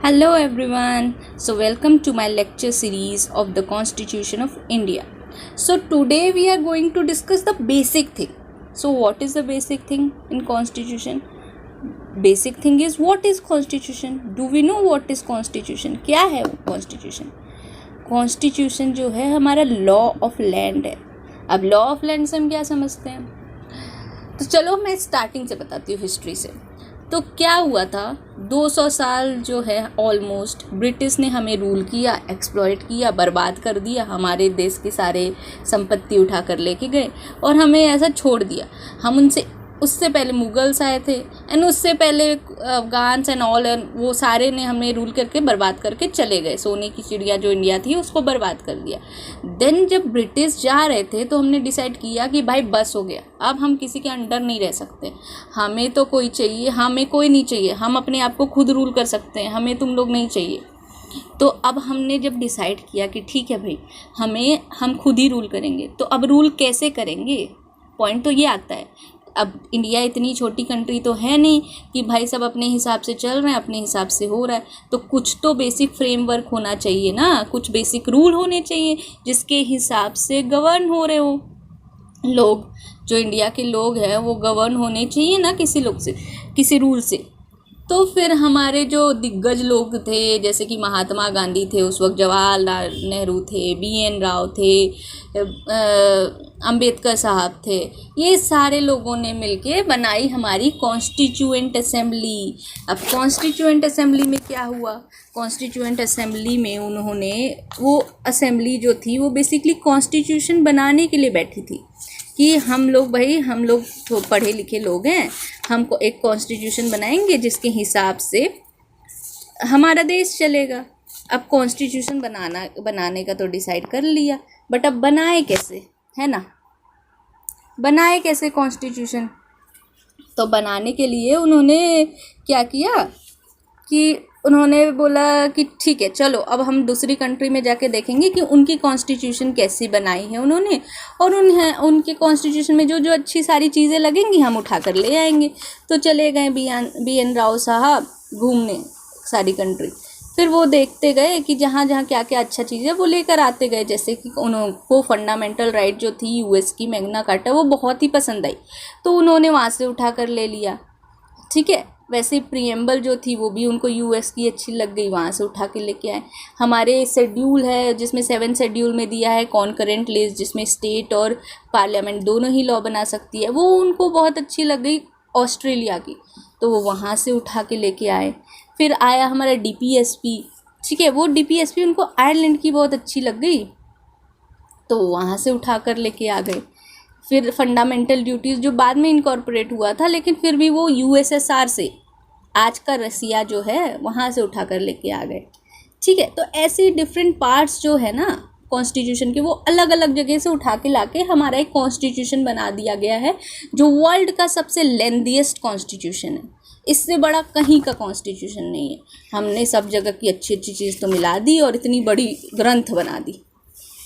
Hello everyone. So welcome to my lecture series of the Constitution of India. So today we are going to discuss the basic thing. So what is the basic thing in Constitution? Basic thing is what is Constitution? Do we know what is Constitution? क्या है वो Constitution? Constitution जो है हमारा law of land है. अब law of land से हम क्या समझते हैं? तो चलो मैं स्टार्टिंग से बताती हूँ, हिस्ट्री से. तो क्या हुआ था, 200 साल जो है ऑलमोस्ट ब्रिटिश ने हमें रूल किया, एक्सप्लॉइट किया, बर्बाद कर दिया, हमारे देश की सारे संपत्ति उठा कर लेके गए और हमें ऐसा छोड़ दिया. हम उनसे उससे पहले मुगल्स आए थे एंड उससे पहले अफगान्स एंड ऑल एंड वो सारे ने हमें रूल करके बर्बाद करके चले गए. सोने की चिड़िया जो इंडिया थी उसको बर्बाद कर दिया. देन जब ब्रिटिश जा रहे थे तो हमने डिसाइड किया कि भाई बस हो गया, अब हम किसी के अंडर नहीं रह सकते, हमें तो कोई चाहिए, हमें कोई नहीं चाहिए, हम अपने आप को खुद रूल कर सकते हैं, हमें तुम लोग नहीं चाहिए. तो अब हमने जब डिसाइड किया कि ठीक है भाई, हम खुद ही रूल करेंगे, तो अब रूल कैसे करेंगे? पॉइंट तो ये आता है, अब इंडिया इतनी छोटी कंट्री तो है नहीं कि भाई सब अपने हिसाब से चल रहे हैं, अपने हिसाब से हो रहा है. तो कुछ तो बेसिक फ्रेमवर्क होना चाहिए ना, कुछ बेसिक रूल होने चाहिए जिसके हिसाब से गवर्न हो रहे हो लोग. जो इंडिया के लोग हैं वो गवर्न होने चाहिए ना किसी लोग से, किसी रूल से. तो फिर हमारे जो दिग्गज लोग थे, जैसे कि महात्मा गांधी थे उस वक्त, जवाहरलाल नेहरू थे, बी.एन. राव थे, अंबेडकर साहब थे, ये सारे लोगों ने मिलके बनाई हमारी कॉन्स्टिट्यूएंट असेंबली. अब कॉन्स्टिट्यूएंट असेंबली में क्या हुआ? कॉन्स्टिट्यूएंट असेंबली में उन्होंने, वो असेंबली जो थी वो बेसिकली कॉन्स्टिट्यूशन बनाने के लिए बैठी थी कि हम लोग तो पढ़े लिखे लोग हैं, हमको एक कॉन्स्टिट्यूशन बनाएंगे जिसके हिसाब से हमारा देश चलेगा. अब कॉन्स्टिट्यूशन बनाने का तो डिसाइड कर लिया, बट अब बनाए कैसे, है ना? बनाए कैसे कॉन्स्टिट्यूशन? तो बनाने के लिए उन्होंने क्या किया कि उन्होंने बोला कि ठीक है चलो अब हम दूसरी कंट्री में जाके देखेंगे कि उनकी कॉन्स्टिट्यूशन कैसी बनाई है उन्होंने, और उनके कॉन्स्टिट्यूशन में जो जो अच्छी सारी चीज़ें लगेंगी हम उठा कर ले आएंगे. तो चले गए बी.एन. राव साहब घूमने सारी कंट्री. फिर वो देखते गए कि जहाँ जहाँ क्या क्या अच्छा चीज़ है वो लेकर आते गए. जैसे कि उनको फंडामेंटल राइट जो थी यूएस की मैग्ना कार्टा, वो बहुत ही पसंद आई, तो उन्होंने वहाँ से उठा कर ले लिया. ठीक है, वैसे प्रीएम्बल जो थी वो भी उनको यूएस की अच्छी लग गई, वहाँ से उठा के लेके आए. हमारे शेड्यूल है जिसमें 7 शेड्यूल में दिया है कॉन्करेंट लिस्ट, जिसमें स्टेट और पार्लियामेंट दोनों ही लॉ बना सकती है, वो उनको बहुत अच्छी लग गई ऑस्ट्रेलिया की, तो वो वहाँ से उठा के लेके आए. फिर आया हमारा डीपीएसपी. ठीक है, वो डीपीएसपी उनको आयरलैंड की बहुत अच्छी लग गई, तो वहाँ से उठा कर लेके आ गए. फिर फंडामेंटल ड्यूटीज़ जो बाद में इनकॉर्पोरेट हुआ था, लेकिन फिर भी वो यूएसएसआर से, आज का रसिया जो है, वहाँ से उठा कर लेके आ गए. ठीक है, तो ऐसे डिफरेंट पार्ट्स जो है ना कॉन्स्टिट्यूशन के, वो अलग अलग जगह से उठा के लाके हमारा एक कॉन्स्टिट्यूशन बना दिया गया है, जो वर्ल्ड का सबसे लेंथीएस्ट कॉन्स्टिट्यूशन है. इससे बड़ा कहीं का कॉन्स्टिट्यूशन नहीं है. हमने सब जगह की अच्छी अच्छी चीज़ तो मिला दी और इतनी बड़ी ग्रंथ बना दी.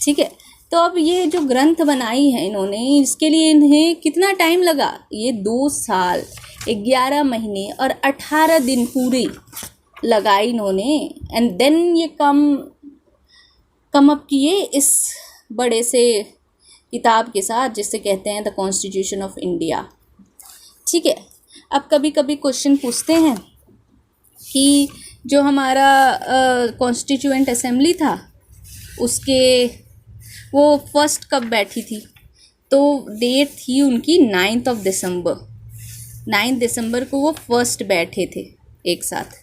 ठीक है, तो अब ये जो ग्रंथ बनाई है इन्होंने, इसके लिए इन्हें कितना टाइम लगा? ये 2 साल 11 महीने और 18 दिन पूरे लगाई इन्होंने. एंड देन ये कम अप किए इस बड़े से किताब के साथ जिसे कहते हैं द कॉन्स्टिट्यूशन ऑफ इंडिया. ठीक है, अब कभी कभी क्वेश्चन पूछते हैं कि जो हमारा कॉन्स्टिट्यूएंट असेंबली था उसके वो फर्स्ट कब बैठी थी? तो डेट थी उनकी 9 दिसंबर. 9 दिसंबर को वो फर्स्ट बैठे थे एक साथ.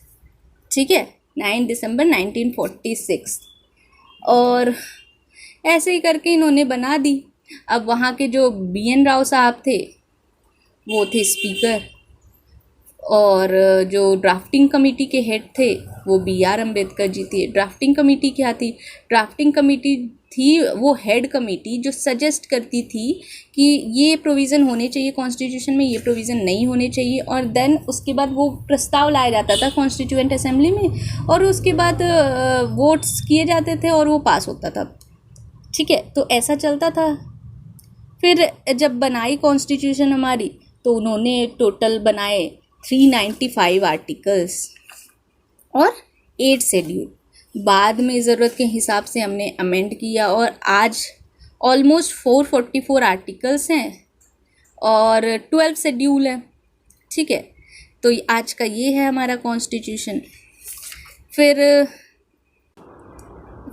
ठीक है, 9 दिसंबर 1946. और ऐसे ही करके इन्होंने बना दी. अब वहाँ के जो बी.एन. राव साहब थे वो थे स्पीकर, और जो ड्राफ्टिंग कमेटी के हेड थे वो बी.आर. अम्बेडकर जी थे. ड्राफ्टिंग कमेटी क्या थी? ड्राफ्टिंग कमेटी थी वो हेड कमेटी जो सजेस्ट करती थी कि ये प्रोविज़न होने चाहिए कॉन्स्टिट्यूशन में, ये प्रोविज़न नहीं होने चाहिए, और देन उसके बाद वो प्रस्ताव लाया जाता था कॉन्स्टिट्यूएंट असेंबली में, और उसके बाद वोट्स किए जाते थे और वो पास होता था. ठीक है, तो ऐसा चलता था. फिर जब बनाई कॉन्स्टिट्यूशन हमारी, तो उन्होंने टोटल बनाए 395 आर्टिकल्स और 8 शेड्यूल बाद में ज़रूरत के हिसाब से हमने अमेंड किया और आज ऑलमोस्ट 444 आर्टिकल्स हैं और 12 शेड्यूल हैं। ठीक है, तो आज का ये है हमारा कॉन्स्टिट्यूशन।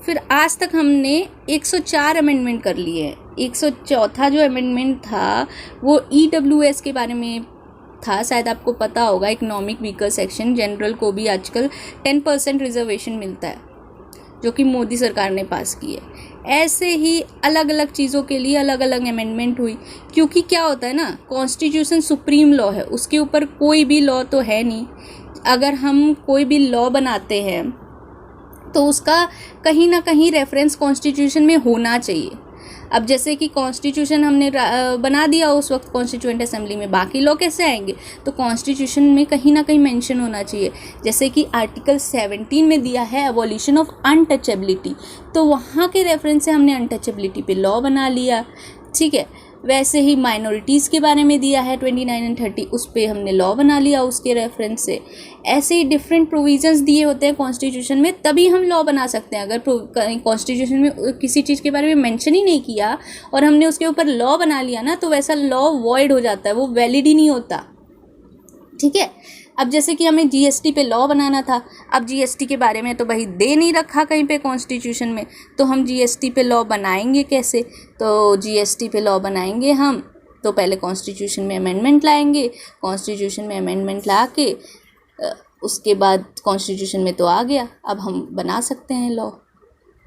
फिर आज तक हमने 104 अमेंडमेंट कर लिए हैं। 104वां जो अमेंडमेंट था वो EWS के बारे में था, शायद आपको पता होगा, इकोनॉमिक वीकर सेक्शन जनरल को भी आजकल 10% रिजर्वेशन मिलता है, जो कि मोदी सरकार ने पास की है। ऐसे ही अलग अलग चीज़ों के लिए अलग अलग अमेंडमेंट हुई, क्योंकि क्या होता है ना, कॉन्स्टिट्यूशन सुप्रीम लॉ है, उसके ऊपर कोई भी लॉ तो है नहीं। अगर हम कोई भी लॉ बनाते हैं तो उसका कहीं ना कहीं रेफरेंस कॉन्स्टिट्यूशन में होना चाहिए। अब जैसे कि कॉन्स्टिट्यूशन हमने बना दिया उस वक्त कॉन्स्टिट्यूएंट असेंबली में, बाकी लॉ कैसे आएंगे? तो कॉन्स्टिट्यूशन में कहीं ना कहीं मेंशन होना चाहिए। जैसे कि आर्टिकल 17 में दिया है अबॉलिशन ऑफ अनटचेबिलिटी, तो वहाँ के रेफरेंस से हमने अनटचेबिलिटी पे लॉ बना लिया। ठीक है, वैसे ही माइनॉरिटीज़ के बारे में दिया है 29 और 30, उस पर हमने लॉ बना लिया उसके रेफरेंस से। ऐसे ही डिफरेंट प्रोविजंस दिए होते हैं कॉन्स्टिट्यूशन में, तभी हम लॉ बना सकते हैं। अगर कॉन्स्टिट्यूशन में किसी चीज़ के बारे में मेंशन ही नहीं किया और हमने उसके ऊपर लॉ बना लिया ना, तो वैसा लॉ वॉइड हो जाता है, वो वैलिड ही नहीं होता। ठीक है, अब जैसे कि हमें GST पे लॉ बनाना था, अब GST के बारे में तो भाई दे नहीं रखा कहीं पे कॉन्स्टिट्यूशन में, तो हम GST पे लॉ बनाएंगे कैसे? तो GST पे लॉ बनाएंगे हम तो पहले कॉन्स्टिट्यूशन में अमेंडमेंट लाएंगे, कॉन्स्टिट्यूशन में अमेंडमेंट ला के उसके बाद कॉन्स्टिट्यूशन में तो आ गया, अब हम बना सकते हैं लॉ।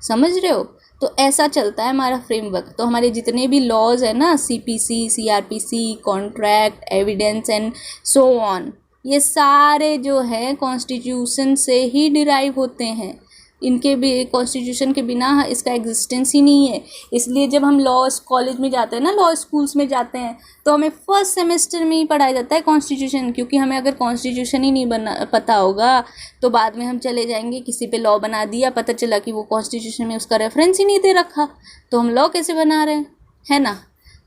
समझ रहे हो? तो ऐसा चलता है हमारा फ्रेमवर्क। तो हमारे जितने भी लॉज है ना, CPC, CRPC, contract, evidence and so on, ये सारे जो हैं कॉन्स्टिट्यूशन से ही डिराइव होते हैं। इनके भी कॉन्स्टिट्यूशन के बिना इसका एग्जिस्टेंस ही नहीं है। इसलिए जब हम लॉ कॉलेज में जाते हैं ना, लॉ स्कूल्स में जाते हैं, तो हमें फर्स्ट सेमेस्टर में ही पढ़ाया जाता है कॉन्स्टिट्यूशन, क्योंकि हमें अगर कॉन्स्टिट्यूशन ही नहीं पता होगा तो बाद में हम चले जाएंगे किसी पे लॉ बना दिया, पता चला कि वो कॉन्स्टिट्यूशन में उसका रेफरेंस ही नहीं दे रखा, तो हम लॉ कैसे बना रहे हैं, है ना?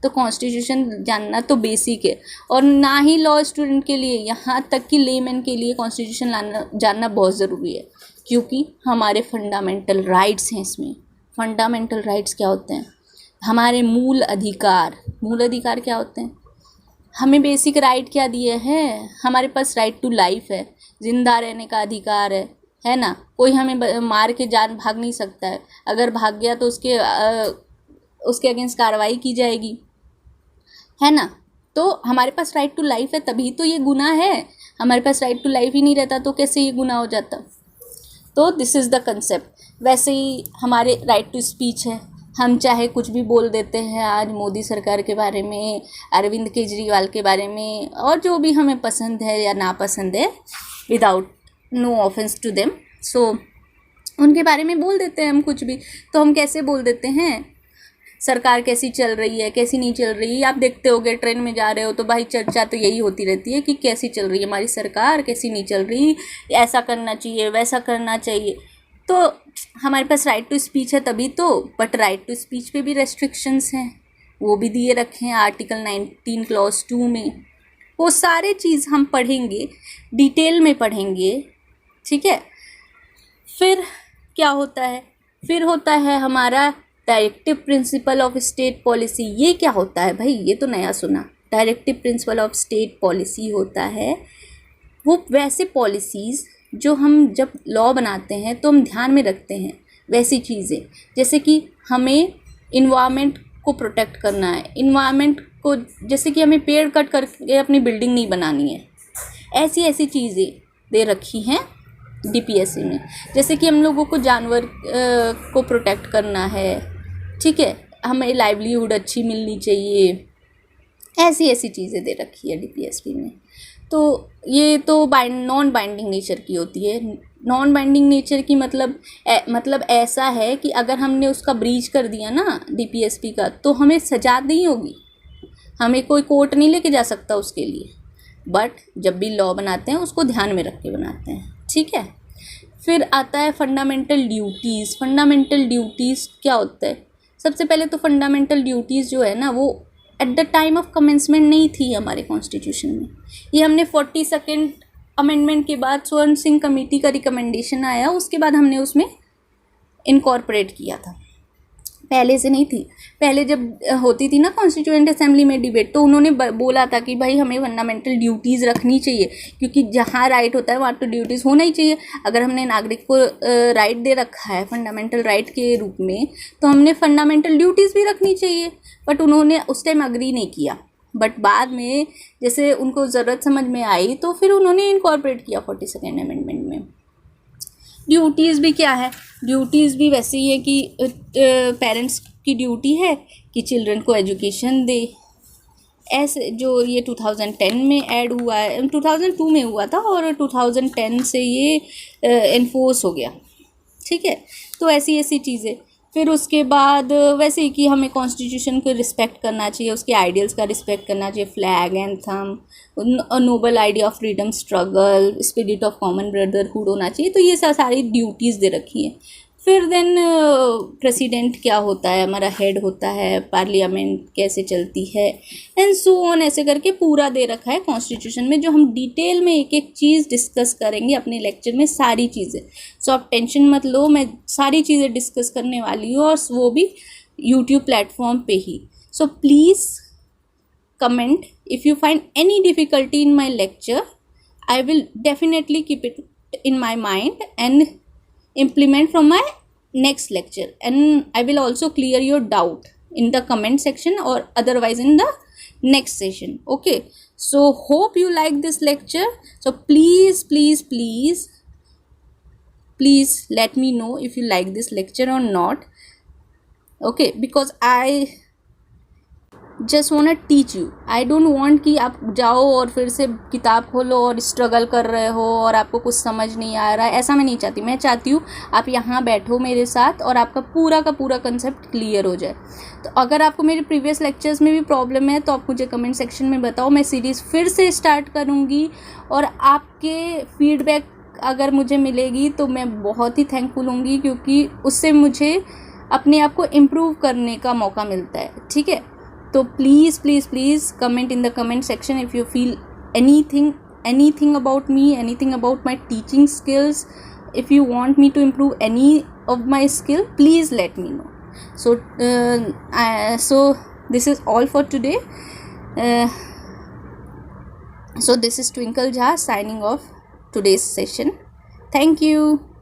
तो कॉन्स्टिट्यूशन जानना तो बेसिक है, और ना ही लॉ स्टूडेंट के लिए, यहाँ तक कि लेमैन के लिए कॉन्स्टिट्यूशन जानना बहुत ज़रूरी है, क्योंकि हमारे फंडामेंटल राइट्स हैं इसमें। फंडामेंटल राइट्स क्या होते हैं? हमारे मूल अधिकार। मूल अधिकार क्या होते हैं? हमें बेसिक राइट क्या दिए हैं? हमारे पास राइट टू लाइफ है, जिंदा रहने का अधिकार है ना? कोई हमें मार के जान भाग नहीं सकता है, अगर भाग गया तो उसके अगेंस्ट कार्रवाई की जाएगी, है ना? तो हमारे पास राइट टू लाइफ है, तभी तो ये गुनाह है। हमारे पास राइट टू लाइफ ही नहीं रहता तो कैसे ये गुनाह हो जाता? तो दिस इज़ द कंसेप्ट। वैसे ही हमारे राइट टू स्पीच है, हम चाहे कुछ भी बोल देते हैं आज मोदी सरकार के बारे में, अरविंद केजरीवाल के बारे में, और जो भी हमें पसंद है या नापसंद है, without no offence to them, so उनके बारे में बोल देते हैं हम कुछ भी। तो हम कैसे बोल देते हैं? सरकार कैसी चल रही है, कैसी नहीं चल रही। आप देखते होगे ट्रेन में जा रहे हो तो भाई चर्चा तो यही होती रहती है कि कैसी चल रही है हमारी सरकार, कैसी नहीं चल रही, ऐसा करना चाहिए, वैसा करना चाहिए। तो हमारे पास राइट टू स्पीच है तभी तो, बट राइट टू स्पीच पे भी रेस्ट्रिक्शंस हैं, वो भी दिए रखे हैं आर्टिकल 19 क्लॉज 2 में। वो सारे चीज़ हम पढ़ेंगे, डिटेल में पढ़ेंगे। ठीक है, फिर क्या होता है? फिर होता है हमारा directive principle of state policy. ये क्या होता है भाई? ये तो नया सुना। Directive principle of state policy होता है वो वैसे पॉलिसीज़ जो हम जब लॉ बनाते हैं तो हम ध्यान में रखते हैं, वैसी चीज़ें, जैसे कि हमें इन्वायरमेंट को प्रोटेक्ट करना है, इन्वायरमेंट को, जैसे कि हमें पेड़ कट करके अपनी बिल्डिंग नहीं बनानी है, ऐसी ऐसी चीज़ें दे रखी हैं DPSC में। जैसे कि हम लोगों को जानवर को प्रोटेक्ट करना है, ठीक है, हमें लाइवलीहुड अच्छी मिलनी चाहिए, ऐसी ऐसी चीज़ें दे रखी है DPSP में। तो ये तो नॉन बाइंडिंग नेचर की होती है। नॉन बाइंडिंग नेचर की मतलब ऐसा है कि अगर हमने उसका ब्रीच कर दिया ना DPSP का, तो हमें सजा नहीं होगी, हमें कोई कोर्ट नहीं लेके जा सकता उसके लिए। बट जब भी लॉ बनाते हैं उसको ध्यान में रख के बनाते हैं, ठीक है। फिर आता है फंडामेंटल ड्यूटीज़। फंडामेंटल ड्यूटीज़ क्या होता है? सबसे पहले तो फंडामेंटल ड्यूटीज़ जो है ना, वो at the time of commencement नहीं थी हमारे कॉन्स्टिट्यूशन में। ये हमने 42nd अमेंडमेंट के बाद स्वर्ण सिंह कमेटी का रिकमेंडेशन आया, उसके बाद हमने उसमें इनकॉर्पोरेट किया था, पहले से नहीं थी। पहले जब होती थी ना कॉन्स्टिट्यूएंट असेंबली में डिबेट, तो उन्होंने बोला था कि भाई हमें फंडामेंटल ड्यूटीज़ रखनी चाहिए, क्योंकि जहाँ राइट होता है वहाँ तो ड्यूटीज़ होना ही चाहिए। अगर हमने नागरिक को राइट दे रखा है फंडामेंटल राइट के रूप में, तो हमने फंडामेंटल ड्यूटीज़ भी रखनी चाहिए। बट उन्होंने उस टाइम अग्री नहीं किया, बट बाद में जैसे उनको ज़रूरत समझ में आई तो फिर उन्होंने इनकॉर्पोरेट किया 42nd अमेंडमेंट में। ड्यूटीज़ भी क्या है, ड्यूटीज़ भी वैसे ही है कि पेरेंट्स की ड्यूटी है कि चिल्ड्रन को एजुकेशन दे। ऐसे जो ये 2010 में ऐड हुआ है, 2002 में हुआ था और 2010 से ये इन्फोर्स हो गया, ठीक है। तो ऐसी ऐसी चीज़ें। फिर उसके बाद वैसे ही कि हमें कॉन्स्टिट्यूशन को रिस्पेक्ट करना चाहिए, उसके आइडियल्स का रिस्पेक्ट करना चाहिए, flag anthem, noble idea of freedom struggle, spirit of common brotherhood होना चाहिए। तो ये सारी ड्यूटीज़ दे रखी हैं। फिर देन प्रेसिडेंट क्या होता है, हमारा हेड होता है, पार्लियामेंट कैसे चलती है, एंड सो ऑन, ऐसे करके पूरा दे रखा है कॉन्स्टिट्यूशन में, जो हम डिटेल में एक एक चीज़ डिस्कस करेंगे अपने लेक्चर में, सारी चीज़ें। सो आप टेंशन मत लो, मैं सारी चीज़ें डिस्कस करने वाली हूँ, और वो भी यूट्यूब प्लेटफॉर्म पे ही। So please comment if you find any difficulty in my lecture. I will definitely keep it in my mind and implement from my next lecture, and I will also clear your doubt in the comment section or otherwise in the next session. Okay, so hope you like this lecture. So please let me know if you like this lecture or not. Okay, because I just want to teach you, I don't want कि आप जाओ और फिर से किताब खोलो और struggle कर रहे हो और आपको कुछ समझ नहीं आ रहा है, ऐसा मैं नहीं चाहती। मैं चाहती हूँ आप यहाँ बैठो मेरे साथ और आपका पूरा का पूरा कंसेप्ट क्लियर हो जाए। तो अगर आपको मेरे प्रीवियस लेक्चर्स में भी प्रॉब्लम है तो आप मुझे कमेंट सेक्शन में बताओ, मैं सीरीज़ फिर से स्टार्ट करूँगी, और आपके फीडबैक अगर मुझे मिलेगी तो मैं बहुत ही थैंकफुल होंगी, क्योंकि उससे मुझे अपने आप को इम्प्रूव करने का मौका मिलता है, ठीक है। तो please comment in the comment section if you feel anything about me, anything about my teaching skills. If you want me to improve any of my skill, please let me know. So this is all for today. So this is Twinkle Jha signing off today's session. Thank you.